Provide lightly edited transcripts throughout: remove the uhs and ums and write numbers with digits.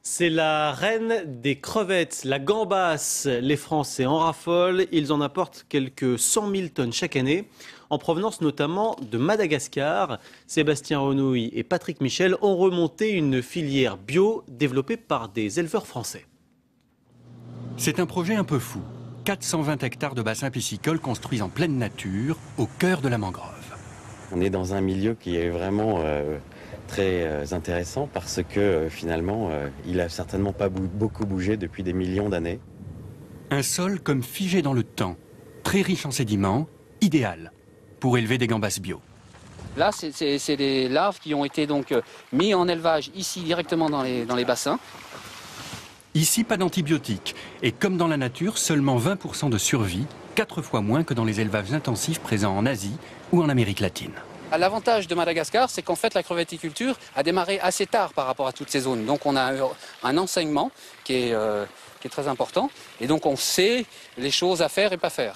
C'est la reine des crevettes, la gambasse. Les Français en raffolent. Ils en apportent quelques 100 000 tonnes chaque année, en provenance notamment de Madagascar. Sébastien Renouille et Patrick Michel ont remonté une filière bio développée par des éleveurs français. C'est un projet un peu fou. 420 hectares de bassins piscicoles construits en pleine nature, au cœur de la mangrove. On est dans un milieu qui est vraiment très intéressant parce que finalement, il a certainement pas beaucoup bougé depuis des millions d'années. Un sol comme figé dans le temps, très riche en sédiments, idéal pour élever des gambas bio. Là, c'est des larves qui ont été donc mis en élevage ici directement dans les bassins. Ici, pas d'antibiotiques. Et comme dans la nature, seulement 20% de survie, 4 fois moins que dans les élevages intensifs présents en Asie ou en Amérique latine. L'avantage de Madagascar, c'est qu'en fait, la crevetticulture a démarré assez tard par rapport à toutes ces zones. Donc on a un enseignement qui est très important. Et donc on sait les choses à faire et pas faire.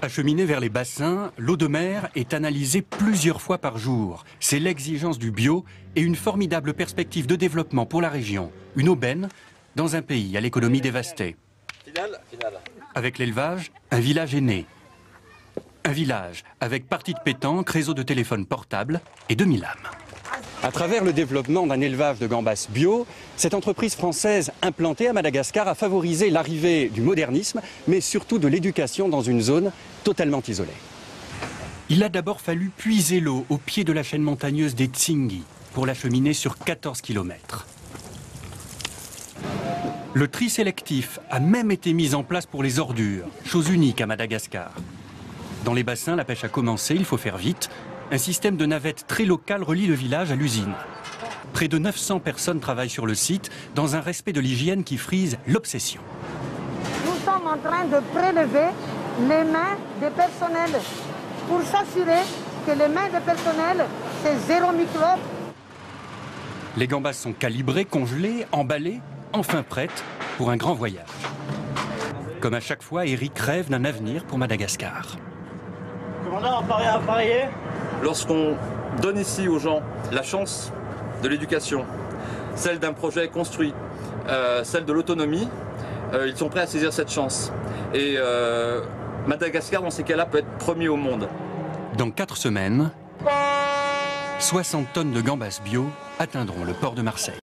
Acheminée vers les bassins, l'eau de mer est analysée plusieurs fois par jour. C'est l'exigence du bio et une formidable perspective de développement pour la région. Une aubaine dans un pays à l'économie dévastée. Avec l'élevage, un village est né. Un village avec partie de pétanque, réseau de téléphone portable et 2000 âmes. À travers le développement d'un élevage de gambas bio, cette entreprise française implantée à Madagascar a favorisé l'arrivée du modernisme, mais surtout de l'éducation dans une zone totalement isolée. Il a d'abord fallu puiser l'eau au pied de la chaîne montagneuse des Tsingy pour l'acheminer sur 14 km. Le tri sélectif a même été mis en place pour les ordures, chose unique à Madagascar. Dans les bassins, la pêche a commencé, il faut faire vite. Un système de navettes très local relie le village à l'usine. Près de 900 personnes travaillent sur le site, dans un respect de l'hygiène qui frise l'obsession. Nous sommes en train de prélever les mains des personnels pour s'assurer que les mains des personnels, c'est zéro microbe. Les gambas sont calibrées, congelées, emballées, enfin prêtes pour un grand voyage. Comme à chaque fois, Eric rêve d'un avenir pour Madagascar. Commandant, appareillé. Lorsqu'on donne ici aux gens la chance de l'éducation, celle d'un projet construit, celle de l'autonomie, ils sont prêts à saisir cette chance. Et Madagascar, dans ces cas-là, peut être premier au monde. Dans 4 semaines, 60 tonnes de gambas bio atteindront le port de Marseille.